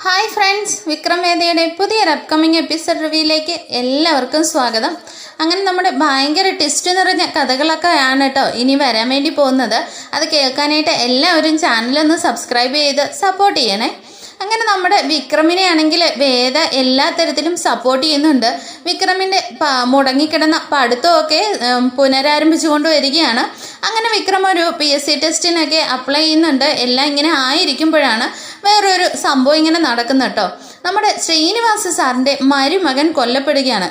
Hi friends, Vikram വേദയുടെ പുതിയൊരു upcoming episode റിവ്യൂയിലേക്ക് എല്ലാവർക്കും സ്വാഗതം. അങ്ങനെ നമ്മുടെ ഭയങ്കര ട്വിസ്റ്റ് നിറഞ്ഞ കഥകളൊക്കെയാണ് കേട്ടോ ഇനി വരാൻ വേണ്ടി പോകുന്നത്. അത് കേൾക്കാനായിട്ട് എല്ലാവരും ചാനലൊന്ന് സബ്സ്ക്രൈബ് ചെയ്ത് സപ്പോർട്ട് ചെയ്യണേ. അങ്ങനെ നമ്മുടെ വിക്രമിനെ ആണെങ്കിൽ വേദ എല്ലാ തരത്തിലും സപ്പോർട്ട് ചെയ്യുന്നുണ്ട്. വിക്രമിൻ്റെ മുടങ്ങിക്കിടന്ന പഠിത്തമൊക്കെ പുനരാരംഭിച്ചുകൊണ്ട് വരികയാണ്. അങ്ങനെ വിക്രം ഒരു PSC ടെസ്റ്റിനൊക്കെ അപ്ലൈ ചെയ്യുന്നുണ്ട്. എല്ലാം ഇങ്ങനെ ആയിരിക്കുമ്പോഴാണ് വേറൊരു സംഭവം ഇങ്ങനെ നടക്കുന്നു കേട്ടോ. നമ്മുടെ ശ്രീനിവാസ സാറിൻ്റെ മരുമകൻ കൊല്ലപ്പെടുകയാണ്.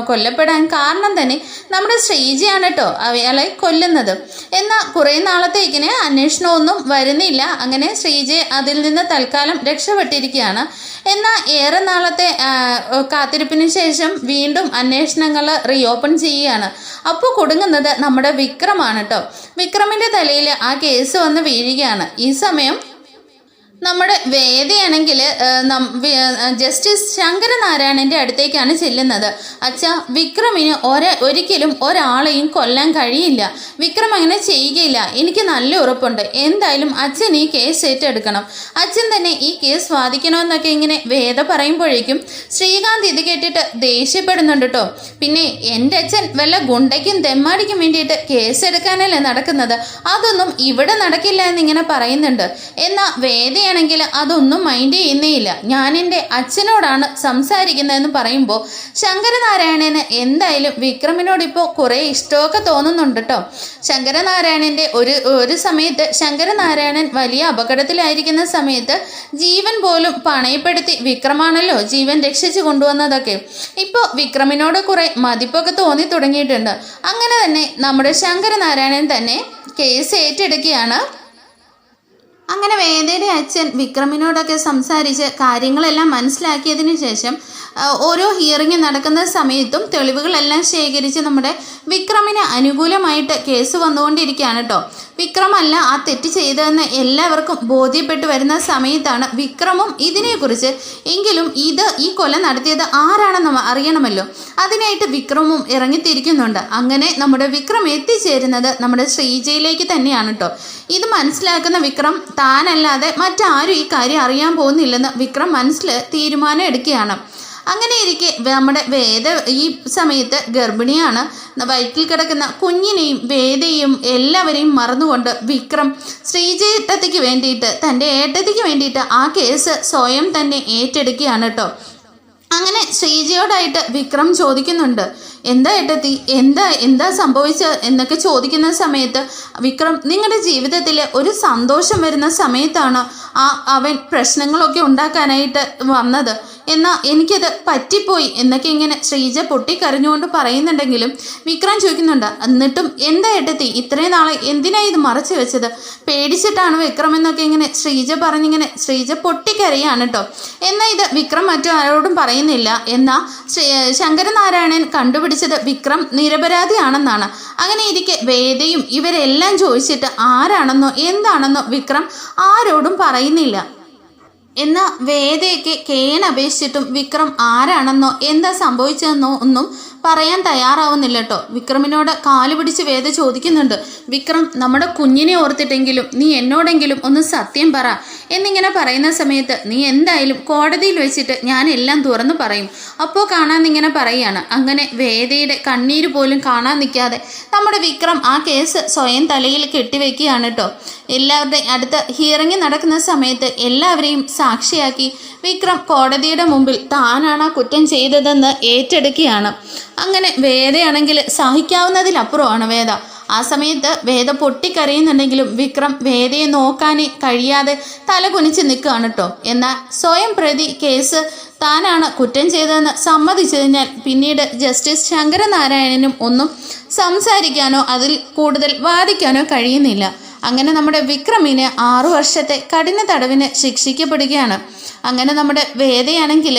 കൊല്ലപ്പെടാൻ കാരണം തന്നെ നമ്മുടെ ശ്രീജയാണ് കേട്ടോ അയാളെ കൊല്ലുന്നത്. എന്നാൽ കുറേ നാളത്തേക്കിന് അന്വേഷണമൊന്നും വരുന്നില്ല. അങ്ങനെ ശ്രീജയെ അതിൽ നിന്ന് തൽക്കാലം രക്ഷപ്പെട്ടിരിക്കുകയാണ്. എന്നാൽ ഏറെ നാളത്തെ കാത്തിരിപ്പിന് ശേഷം വീണ്ടും അന്വേഷണങ്ങൾ റീഓപ്പൺ ചെയ്യുകയാണ്. അപ്പോൾ കൊടുങ്ങുന്നത് നമ്മുടെ വിക്രമാണ് കേട്ടോ. വിക്രമിൻ്റെ തലയിൽ ആ കേസ് വന്ന് വീഴുകയാണ്. ഈ സമയം നമ്മുടെ വേദയാണെങ്കിൽ ജസ്റ്റിസ് ശങ്കരനാരായണൻ്റെ അടുത്തേക്കാണ് ചെല്ലുന്നത്. അച്ഛാ, വിക്രമിന് ഒരിക്കലും ഒരാളെയും കൊല്ലാൻ കഴിയില്ല. വിക്രം അങ്ങനെ ചെയ്യുകയില്ല. എനിക്ക് നല്ല ഉറപ്പുണ്ട്. എന്തായാലും അച്ഛൻ ഈ കേസ് ഏറ്റെടുക്കണം. അച്ഛൻ തന്നെ ഈ കേസ് വാദിക്കണമെന്നൊക്കെ ഇങ്ങനെ വേദ പറയുമ്പോഴേക്കും ശ്രീകാന്ത് ഇത് കേട്ടിട്ട് ദേഷ്യപ്പെടുന്നുണ്ട് കേട്ടോ. പിന്നെ എൻ്റെ അച്ഛൻ വല്ല ഗുണ്ടയ്ക്കും തെമ്മാടിക്കും വേണ്ടിയിട്ട് കേസ് എടുക്കാനല്ലേ നടക്കുന്നത്. അതൊന്നും ഇവിടെ നടക്കില്ല എന്നിങ്ങനെ പറയുന്നുണ്ട്. എന്നാൽ വേദ ണെങ്കിൽ അതൊന്നും മൈൻഡ് ചെയ്യുന്നേയില്ല. ഞാൻ എൻ്റെ അച്ഛനോടാണ് സംസാരിക്കുന്നതെന്ന് പറയുമ്പോൾ ശങ്കരനാരായണന് എന്തായാലും വിക്രമിനോട് ഇപ്പോൾ കുറേ ഇഷ്ടമൊക്കെ തോന്നുന്നുണ്ട് കേട്ടോ. ശങ്കരനാരായണൻ്റെ ഒരു സമയത്ത് ശങ്കരനാരായണൻ വലിയ അപകടത്തിലായിരിക്കുന്ന സമയത്ത് ജീവൻ പോലും പണയപ്പെടുത്തി വിക്രമാണല്ലോ ജീവൻ രക്ഷിച്ചു കൊണ്ടുവന്നതൊക്കെ. ഇപ്പോൾ വിക്രമിനോട് കുറേ മതിപ്പൊക്കെ തോന്നി തുടങ്ങിയിട്ടുണ്ട്. അങ്ങനെ തന്നെ നമ്മുടെ ശങ്കരനാരായണൻ തന്നെ കേസ് ഏറ്റെടുക്കുകയാണ്. അങ്ങനെ വേദയുടെ അച്ഛൻ വിക്രമിനോടൊക്കെ സംസാരിച്ച് കാര്യങ്ങളെല്ലാം മനസ്സിലാക്കിയതിന് ശേഷം ഓരോ ഹിയറിംഗ് നടക്കുന്ന സമയത്തും തെളിവുകളെല്ലാം ശേഖരിച്ച് നമ്മുടെ വിക്രമിന് അനുകൂലമായിട്ട് കേസ് വന്നുകൊണ്ടിരിക്കുകയാണ് കേട്ടോ. വിക്രമല്ല ആ തെറ്റ് ചെയ്തതെന്ന് എല്ലാവർക്കും ബോധ്യപ്പെട്ടു വരുന്ന സമയത്താണ് വിക്രമും ഇതിനെക്കുറിച്ച് എങ്കിലും ഈ കൊല നടത്തിയത് ആരാണെന്ന് അറിയണമല്ലോ. അതിനായിട്ട് വിക്രമും ഇറങ്ങിത്തിരിക്കുന്നുണ്ട്. അങ്ങനെ നമ്മുടെ വിക്രം എത്തിച്ചേരുന്നത് നമ്മുടെ ശ്രീജയിലേക്ക് തന്നെയാണ് കേട്ടോ. ഇത് മനസ്സിലാക്കുന്ന വിക്രം താനല്ലാതെ മറ്റാരും ഈ കാര്യം അറിയാൻ പോകുന്നില്ലെന്ന് വിക്രം മനസ്സിൽ തീരുമാനം എടുക്കുകയാണ്. അങ്ങനെ ഇരിക്കെ നമ്മുടെ വേദ ഈ സമയത്ത് ഗർഭിണിയാണ്. വയറ്റിൽ കിടക്കുന്ന കുഞ്ഞിനെയും വേദയും എല്ലാവരെയും മറന്നുകൊണ്ട് വിക്രം ശ്രീജേട്ടത്തിക്ക് വേണ്ടിയിട്ട് തൻ്റെ ഏട്ടത്തിക്ക് വേണ്ടിയിട്ട് ആ കേസ് സ്വയം തന്നെ ഏറ്റെടുക്കുകയാണ് കേട്ടോ. അങ്ങനെ ശ്രീജയോടായിട്ട് വിക്രം ചോദിക്കുന്നുണ്ട്, എന്താ ഏട്ടത്തി, എന്താ സംഭവിച്ചത് എന്നൊക്കെ ചോദിക്കുന്ന സമയത്ത് വിക്രം, നിങ്ങളുടെ ജീവിതത്തിൽ ഒരു സന്തോഷം വരുന്ന സമയത്താണ് അവൻ പ്രശ്നങ്ങളൊക്കെ ഉണ്ടാക്കാനായിട്ട് വന്നത്. എന്നാൽ എനിക്കത് പറ്റിപ്പോയി എന്നൊക്കെ ഇങ്ങനെ ശ്രീജ പൊട്ടിക്കരഞ്ഞുകൊണ്ട് പറയുന്നുണ്ടെങ്കിലും വിക്രം ചോദിക്കുന്നുണ്ട്, എന്നിട്ടും എന്താ ഏട്ടത്തി ഇത്രയും നാളെ എന്തിനാ ഇത് മറച്ചു വെച്ചത്? പേടിച്ചിട്ടാണ് വിക്രം എന്നൊക്കെ ഇങ്ങനെ ശ്രീജ പറഞ്ഞിങ്ങനെ ശ്രീജ പൊട്ടിക്കരയാണ് കേട്ടോ. എന്നാൽ ഇത് വിക്രം മറ്റാരോടും പറയുന്നില്ല. എന്നാൽ ശങ്കരനാരായണൻ കണ്ടുപിടിച്ചത് വിക്രം നിരപരാധിയാണെന്നാണ്. അങ്ങനെ ഇരിക്കെ വേദയും ഇവരെല്ലാം ചോദിച്ചിട്ട് ആരാണെന്നോ എന്താണെന്നോ വിക്രം ആരോടും പറയുന്നില്ല. എന്നാൽ വേദയൊക്കെ കേണപേക്ഷിച്ചിട്ടും വിക്രം ആരാണെന്നോ എന്താ സംഭവിച്ചതെന്നോ ഒന്നും പറയാൻ തയ്യാറാവുന്നില്ല കേട്ടോ. വിക്രമിനോട് കാല് പിടിച്ച് വേദ ചോദിക്കുന്നുണ്ട്, വിക്രം, നമ്മുടെ കുഞ്ഞിനെ ഓർത്തിട്ടെങ്കിലും നീ എന്നോടെങ്കിലും ഒന്ന് സത്യം പറ എന്നിങ്ങനെ പറയുന്ന സമയത്ത് നീ എന്തായാലും കോടതിയിൽ വെച്ചിട്ട് ഞാൻ എല്ലാം തുറന്നു പറയും, അപ്പോൾ കാണാന്നിങ്ങനെ പറയുകയാണ്. അങ്ങനെ വേദയുടെ കണ്ണീര് പോലും കാണാൻ നിൽക്കാതെ നമ്മുടെ വിക്രം ആ കേസ് സ്വയം തലയിൽ കെട്ടിവെക്കുകയാണ് കേട്ടോ. എല്ലാവരുടെയും അടുത്ത ഹിയറിംഗ് നടക്കുന്ന സമയത്ത് എല്ലാവരെയും സാക്ഷിയാക്കി വിക്രം കോടതിയുടെ മുമ്പിൽ താനാണ് ആ കുറ്റം ചെയ്തതെന്ന് ഏറ്റെടുക്കുകയാണ്. അങ്ങനെ വേദയാണെങ്കിൽ സഹിക്കാവുന്നതിലപ്പുറമാണ് വേദ. ആ സമയത്ത് വേദ പൊട്ടിക്കരയുന്നുണ്ടെങ്കിലും വിക്രം വേദയെ നോക്കാനേ കഴിയാതെ തല കുനിച്ച് നിൽക്കുകയാണ് കേട്ടോ. എന്നാൽ സ്വയം പ്രതി കേസ് താനാണ് കുറ്റം ചെയ്തതെന്ന് സമ്മതിച്ചതിനാൽ പിന്നീട് ജസ്റ്റിസ് ശങ്കരനാരായണനും ഒന്നും സംസാരിക്കാനോ അതിൽ കൂടുതൽ വാദിക്കാനോ കഴിയുന്നില്ല. അങ്ങനെ നമ്മുടെ വിക്രമിന് 6 വർഷത്തെ കഠിന തടവിന് ശിക്ഷിക്കപ്പെടുകയാണ്. അങ്ങനെ നമ്മുടെ വേദയാണെങ്കിൽ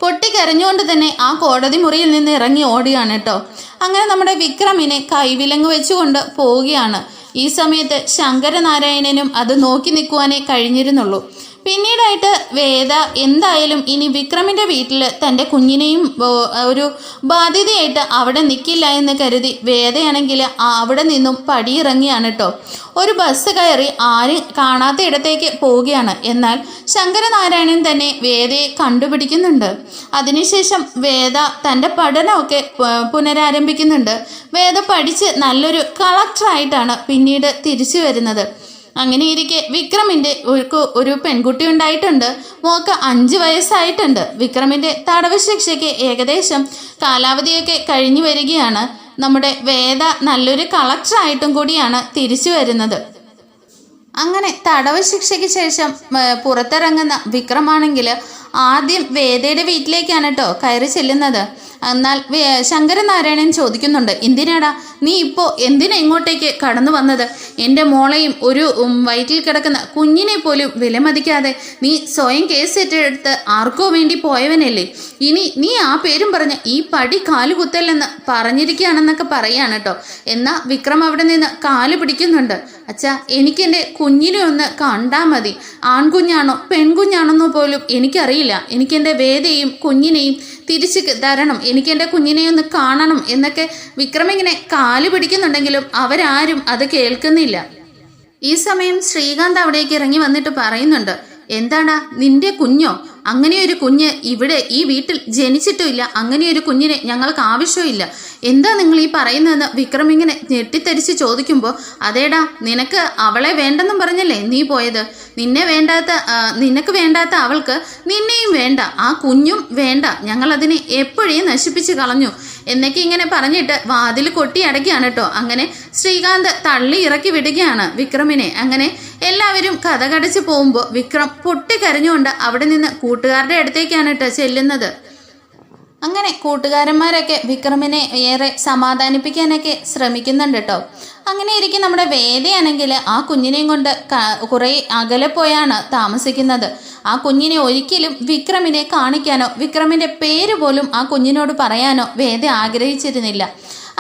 പൊട്ടിക്കരഞ്ഞുകൊണ്ട് തന്നെ ആ കോടതി മുറിയിൽ നിന്ന് ഇറങ്ങി ഓടുകയാണ് കേട്ടോ. അങ്ങനെ നമ്മുടെ വിക്രമിനെ കൈവിലങ്ങ് വെച്ചുകൊണ്ട് പോവുകയാണ്. ഈ സമയത്ത് ശങ്കരനാരായണനും അത് നോക്കി നിൽക്കുവാനേ കഴിഞ്ഞിരുന്നുള്ളൂ. പിന്നീടായിട്ട് വേദ എന്തായാലും ഇനി വിക്രമിൻ്റെ വീട്ടിൽ തൻ്റെ കുഞ്ഞിനെയും ഒരു ബാധ്യതയായിട്ട് അവിടെ നിൽക്കില്ല എന്ന് കരുതി വേദയാണെങ്കിൽ അവിടെ നിന്നും പടിയിറങ്ങിയാണ് കേട്ടോ. ഒരു ബസ് കയറി ആരും കാണാത്ത ഇടത്തേക്ക് പോവുകയാണ്. എന്നാൽ ശങ്കരനാരായണൻ തന്നെ വേദയെ കണ്ടുപിടിക്കുന്നുണ്ട്. അതിനുശേഷം വേദ തൻ്റെ പഠനമൊക്കെ പുനരാരംഭിക്കുന്നുണ്ട്. വേദ പഠിച്ച് നല്ലൊരു കളക്ടറായിട്ടാണ് പിന്നീട് തിരിച്ചു വരുന്നത്. അങ്ങനെ ഇരിക്കെ വിക്രമിൻ്റെ ഒരു പെൺകുട്ടി ഉണ്ടായിട്ടുണ്ട്. മോക്ക് 5 വയസ്സായിട്ടുണ്ട്. വിക്രമിൻ്റെ തടവ് ശിക്ഷയ്ക്ക് ഏകദേശം കാലാവധിയൊക്കെ കഴിഞ്ഞു വരികയാണ്. നമ്മുടെ വേദ നല്ലൊരു കളക്ടറായിട്ടും കൂടിയാണ് തിരിച്ചു വരുന്നത്. അങ്ങനെ തടവ് ശിക്ഷയ്ക്ക് ശേഷം പുറത്തിറങ്ങുന്ന വിക്രമാണെങ്കിൽ ആദ്യം വേദയുടെ വീട്ടിലേക്കാണ് കേട്ടോ കയറി ചെല്ലുന്നത്. എന്നാൽ ശങ്കരനാരായണൻ ചോദിക്കുന്നുണ്ട്, എന്തിനാടാ നീ ഇപ്പോൾ എന്തിനാ ഇങ്ങോട്ടേക്ക് കടന്നു വന്നത്? എൻ്റെ മോളെയും ഒരു വയറ്റിൽ കിടക്കുന്ന കുഞ്ഞിനെ പോലും വിലമതിക്കാതെ നീ സ്വയം കേസ് ഏറ്റെടുത്ത് ആർക്കോ വേണ്ടി പോയവനല്ലേ? ഇനി നീ ആ പേരും പറഞ്ഞ് ഈ പടി കാലുകുത്തല്ലെന്ന് പറഞ്ഞിരിക്കുകയാണെന്നൊക്കെ പറയാണ് കേട്ടോ. എന്നാൽ വിക്രം അവിടെ നിന്ന് കാല് പിടിക്കുന്നുണ്ട്. അച്ഛാ, എനിക്കെൻ്റെ കുഞ്ഞിനെ ഒന്ന് കണ്ടാൽ മതി. ആൺകുഞ്ഞാണോ പെൺകുഞ്ഞാണെന്നോ പോലും എനിക്കറിയില്ല. എനിക്കെൻ്റെ വേദയും കുഞ്ഞിനെയും തിരിച്ച് തരണം. എനിക്കെൻ്റെ കുഞ്ഞിനെ ഒന്ന് കാണണം എന്നൊക്കെ വിക്രം ഇങ്ങനെ കാല് പിടിക്കുന്നുണ്ടെങ്കിലും അവരാരും അത് കേൾക്കുന്നില്ല. ഈ സമയം ശ്രീകാന്ത് അവിടേക്ക് ഇറങ്ങി വന്നിട്ട് പറയുന്നുണ്ട്, എന്താടാ നിന്റെ കുഞ്ഞോ? അങ്ങനെയൊരു കുഞ്ഞ് ഇവിടെ ഈ വീട്ടിൽ ജനിച്ചിട്ടുമില്ല. അങ്ങനെയൊരു കുഞ്ഞിനെ ഞങ്ങൾക്ക് ആവശ്യമില്ല. എന്താ നിങ്ങൾ ഈ പറയുന്നതെന്ന് വിക്രം ഇങ്ങനെ ഞെട്ടിത്തെരിച്ച് ചോദിക്കുമ്പോൾ, അതേടാ നിനക്ക് അവളെ വേണ്ടെന്നും പറഞ്ഞല്ലേ നീ പോയത്? നിനക്ക് വേണ്ടാത്ത അവൾക്ക് നിന്നെയും വേണ്ട, ആ കുഞ്ഞും വേണ്ട. ഞങ്ങളതിനെ എപ്പോഴേ നശിപ്പിച്ച് കളഞ്ഞു എന്നൊക്കെ ഇങ്ങനെ പറഞ്ഞിട്ട് വാതിൽ കൊട്ടി അടയ്ക്കുകയാണ് കേട്ടോ. അങ്ങനെ ശ്രീകാന്ത് തള്ളി ഇറക്കി വിടുകയാണ് വിക്രമിനെ. അങ്ങനെ എല്ലാവരും കഥ കടച്ച് പോകുമ്പോൾ വിക്രം പൊട്ടിക്കരഞ്ഞുകൊണ്ട് അവിടെ നിന്ന് കൂട്ടുകാരുടെ അടുത്തേക്കാണ് കേട്ടോ ചെല്ലുന്നത്. അങ്ങനെ കൂട്ടുകാരന്മാരൊക്കെ വിക്രമിനെ ഏറെ സമാധാനിപ്പിക്കാനൊക്കെ ശ്രമിക്കുന്നുണ്ട് കേട്ടോ. അങ്ങനെ ഇരിക്കും നമ്മുടെ വേദയാണെങ്കിൽ ആ കുഞ്ഞിനെയും കൊണ്ട് കുറേ അകലെ പോയാണ് താമസിക്കുന്നത്. ആ കുഞ്ഞിനെ ഒരിക്കലും വിക്രമിനെ കാണിക്കാനോ വിക്രമിൻ്റെ പേര് പോലും ആ കുഞ്ഞിനോട് പറയാനോ വേദ ആഗ്രഹിച്ചിരുന്നില്ല.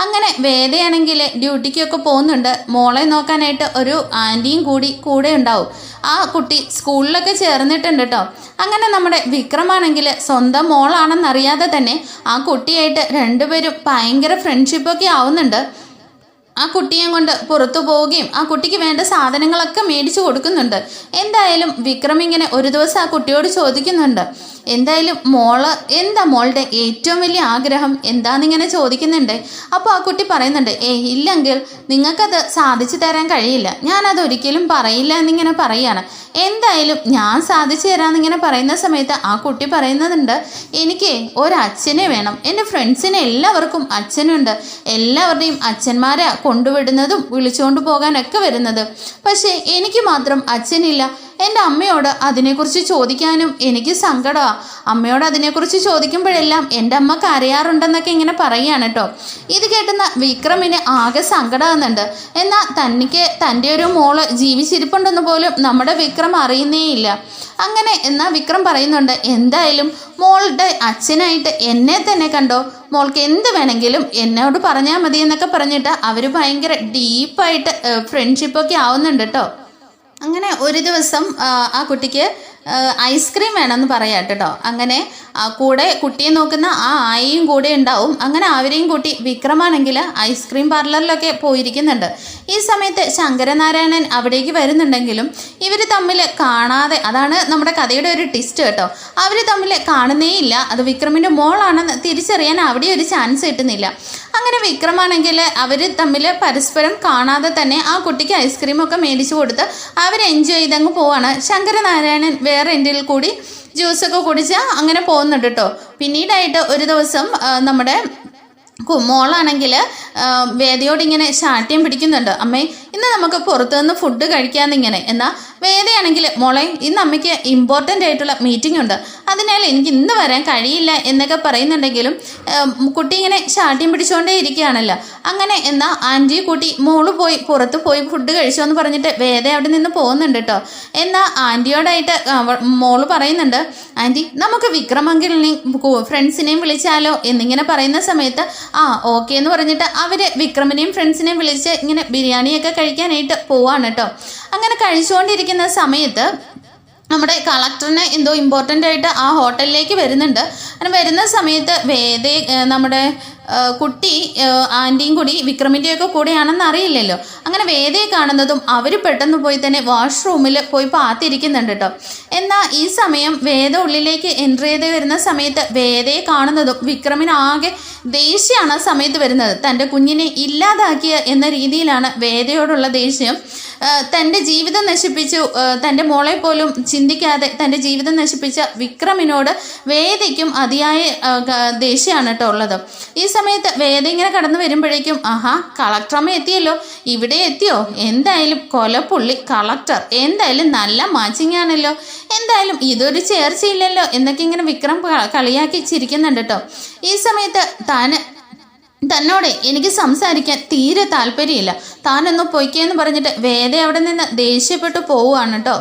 അങ്ങനെ വേദയാണെങ്കിൽ ഡ്യൂട്ടിക്കൊക്കെ പോകുന്നുണ്ട്. മോളെ നോക്കാനായിട്ട് ഒരു ആൻറ്റിയും കൂടെ ഉണ്ടാവും. ആ കുട്ടി സ്കൂളിലൊക്കെ ചേർന്നിട്ടുണ്ട് കേട്ടോ. അങ്ങനെ നമ്മുടെ വിക്രമാണെങ്കിൽ സ്വന്തം മോളാണെന്നറിയാതെ തന്നെ ആ കുട്ടിയായിട്ട് രണ്ടുപേരും ഭയങ്കര ഫ്രണ്ട്ഷിപ്പൊക്കെ ആവുന്നുണ്ട്. ആ കുട്ടിയെ കൊണ്ട് പുറത്തു പോവുകയും ആ കുട്ടിക്ക് വേണ്ട സാധനങ്ങളൊക്കെ മേടിച്ചു കൊടുക്കുന്നുണ്ട്. എന്തായാലും വിക്രം ഇങ്ങനെ ഒരു ദിവസം ആ കുട്ടിയോട് ചോദിക്കുന്നുണ്ട്, എന്തായാലും എന്താ മോളുടെ ഏറ്റവും വലിയ ആഗ്രഹം എന്താന്നിങ്ങനെ ചോദിക്കുന്നുണ്ട്. അപ്പോൾ ആ കുട്ടി പറയുന്നുണ്ട്, ഇല്ലെങ്കിൽ നിങ്ങൾക്കത് സാധിച്ചു തരാൻ കഴിയില്ല, ഞാനതൊരിക്കലും പറയില്ല എന്നിങ്ങനെ പറയുകയാണ്. എന്തായാലും ഞാൻ സാധിച്ചു തരാമെന്നിങ്ങനെ പറയുന്ന സമയത്ത് ആ കുട്ടി പറയുന്നുണ്ട്, എനിക്ക് ഒരച്ഛനെ വേണം. എൻ്റെ ഫ്രണ്ട്സിന് എല്ലാവർക്കും അച്ഛനുണ്ട്. എല്ലാവരുടെയും അച്ഛന്മാരെ കൊണ്ടുവിടുന്നതും വിളിച്ചുകൊണ്ട് പോകാനൊക്കെ വരുന്നത്. പക്ഷേ എനിക്ക് മാത്രം അച്ഛനില്ല. എൻ്റെ അമ്മയോട് അതിനെക്കുറിച്ച് ചോദിക്കാനും എനിക്ക് സങ്കടമാണ്. അമ്മയോട് അതിനെക്കുറിച്ച് ചോദിക്കുമ്പോഴെല്ലാം എൻ്റെ അമ്മ കരയാറുണ്ടെന്നൊക്കെ ഇങ്ങനെ പറയുകയാണ് കേട്ടോ. ഇത് കേട്ടുന്ന വിക്രമിന് ആകെ സങ്കടമാകുന്നുണ്ട്. എന്നാൽ തൻ്റെ ഒരു മോള് ജീവിച്ചിരിപ്പുണ്ടെന്ന് പോലും നമ്മുടെ വിക്രം അറിയുന്നേയില്ല. അങ്ങനെ എന്നാൽ വിക്രം പറയുന്നുണ്ട്, എന്തായാലും മോളുടെ അച്ഛനായിട്ട് എന്നെ തന്നെ കണ്ടോ, മോൾക്ക് എന്ത് വേണമെങ്കിലും എന്നോട് പറഞ്ഞാൽ മതി എന്നൊക്കെ പറഞ്ഞിട്ട് അവർ ഭയങ്കര ഡീപ്പായിട്ട് ഫ്രണ്ട്ഷിപ്പൊക്കെ ആവുന്നുണ്ട് കേട്ടോ. അങ്ങനെ ഒരു ദിവസം ആ കുട്ടിക്ക് ഐസ്ക്രീം വേണമെന്ന് പറയാം കേട്ടോ. അങ്ങനെ കൂടെ കുട്ടിയെ നോക്കുന്ന ആ ആയിയും കൂടെ ഉണ്ടാവും. അങ്ങനെ അവരെയും കൂട്ടി വിക്രമാണെങ്കിൽ ഐസ്ക്രീം പാർലറിലൊക്കെ പോയിരിക്കുന്നുണ്ട്. ഈ സമയത്ത് ശങ്കരനാരായണൻ അവിടേക്ക് വരുന്നുണ്ടെങ്കിലും ഇവർ തമ്മിൽ കാണാതെ, അതാണ് നമ്മുടെ കഥയുടെ ഒരു ട്വിസ്റ്റ് കേട്ടോ, അവർ തമ്മിൽ കാണുന്നേയില്ല. അത് വിക്രമിൻ്റെ മോളാണെന്ന് തിരിച്ചറിയാൻ അവിടെ ഒരു ചാൻസ് കിട്ടുന്നില്ല. അങ്ങനെ വിക്രമാണെങ്കിൽ അവർ തമ്മിൽ പരസ്പരം കാണാതെ തന്നെ ആ കുട്ടിക്ക് ഐസ്ക്രീമൊക്കെ മേടിച്ചു കൊടുത്ത് അവർ എൻജോയ് ചെയ്തങ്ങ് പോവാണ്. ശങ്കരനാരായണൻ വേറെ എൻഡിൽ കൂടി ജ്യൂസൊക്കെ കുടിച്ച് അങ്ങനെ പോകുന്നുണ്ട് കേട്ടോ. പിന്നീടായിട്ട് ഒരു ദിവസം നമ്മുടെ മോളാണെങ്കിൽ വേദയോട് ഇങ്ങനെ ശാഠ്യം പിടിക്കുന്നുണ്ട്, അമ്മേ ഇന്ന് നമുക്ക് പുറത്തുനിന്ന് ഫുഡ് കഴിക്കാമെന്നിങ്ങനെ. എന്നാൽ വേദയാണെങ്കിൽ മോളെ ഇന്ന് അമ്മയ്ക്ക് ഇമ്പോർട്ടൻ്റ് ആയിട്ടുള്ള മീറ്റിംഗ് ഉണ്ട്, അതിനാൽ എനിക്ക് ഇന്ന് വരാൻ കഴിയില്ല എന്നൊക്കെ പറയുന്നുണ്ടെങ്കിലും കുട്ടി ഇങ്ങനെ ശാഠ്യം പിടിച്ചുകൊണ്ടേ ഇരിക്കുകയാണല്ലോ. അങ്ങനെ എന്നാൽ ആൻറ്റി കൂട്ടി മോള് പുറത്ത് പോയി ഫുഡ് കഴിച്ചോ എന്ന് പറഞ്ഞിട്ട് വേദ അവിടെ നിന്ന് പോകുന്നുണ്ട് കേട്ടോ. എന്നാൽ ആൻറ്റിയോടായിട്ട് മോള് പറയുന്നുണ്ട്, ആൻറ്റി നമുക്ക് വിക്രമങ്കിളിനെയും ഫ്രണ്ട്സിനെയും വിളിച്ചാലോ എന്നിങ്ങനെ പറയുന്ന സമയത്ത് ഓക്കെ എന്ന് പറഞ്ഞിട്ട് അവർ വിക്രമിനെയും ഫ്രണ്ട്സിനെയും വിളിച്ച് ഇങ്ങനെ ബിരിയാണിയൊക്കെ കഴിക്കാനായിട്ട് പോവാണ് കേട്ടോ. അങ്ങനെ കഴിച്ചുകൊണ്ടിരിക്കുന്ന സമയത്ത് നമ്മുടെ കളക്ടറിന് എന്തോ ഇമ്പോർട്ടൻ്റ് ആയിട്ട് ആ ഹോട്ടലിലേക്ക് വരുന്നുണ്ട്. അങ്ങനെ വരുന്ന സമയത്ത് നമ്മുടെ കുട്ടി ആൻറ്റിയും കൂടി വിക്രമിൻ്റെയൊക്കെ കൂടെയാണെന്ന് അറിയില്ലല്ലോ. അങ്ങനെ വേദയെ കാണുന്നതും അവർ പെട്ടെന്ന് പോയി തന്നെ വാഷ്റൂമിൽ പോയി പാത്തിരിക്കുന്നുണ്ട് കേട്ടോ. എന്നാൽ ഈ സമയം വേദ ഉള്ളിലേക്ക് എൻട്രി ചെയ്ത് വരുന്ന സമയത്ത് വേദയെ കാണുന്നതും വിക്രമിനാകെ ദേഷ്യമാണ് ആ സമയത്ത് വരുന്നത്. തൻ്റെ കുഞ്ഞിനെ ഇല്ലാതാക്കിയ എന്ന രീതിയിലാണ് വേദയോടുള്ള ദേഷ്യം. തൻ്റെ ജീവിതം നശിപ്പിച്ചു, തൻ്റെ മോളെ പോലും ചിന്തിക്കാതെ തൻ്റെ ജീവിതം നശിപ്പിച്ച വിക്രമിനോട് വേദയ്ക്കും അതിയായ ദേഷ്യമാണ് കേട്ടോ ഉള്ളത്. ഈ സമയത്ത് വേദ ഇങ്ങനെ കടന്നു വരുമ്പോഴേക്കും ആഹാ കളക്ടറമ്മ എത്തിയല്ലോ, ഇവിടെ എത്തിയോ, എന്തായാലും കൊലപ്പുള്ളി കളക്ടർ എന്തായാലും നല്ല മാച്ചിങ് ആണല്ലോ, എന്തായാലും ഇതൊരു ചേർച്ചയില്ലല്ലോ എന്നൊക്കെ ഇങ്ങനെ വിക്രം കളിയാക്കി ചിരിക്കുന്നുണ്ട് കേട്ടോ. ഈ സമയത്ത് തന്നോട് എനിക്ക് സംസാരിക്കാൻ തീരെ താല്പര്യമില്ല, താനൊന്ന് പൊയ്ക്കേന്ന് പറഞ്ഞിട്ട് വേദ അവിടെ നിന്ന് ദേഷ്യപ്പെട്ടു പോവുകയാണ് കേട്ടോ.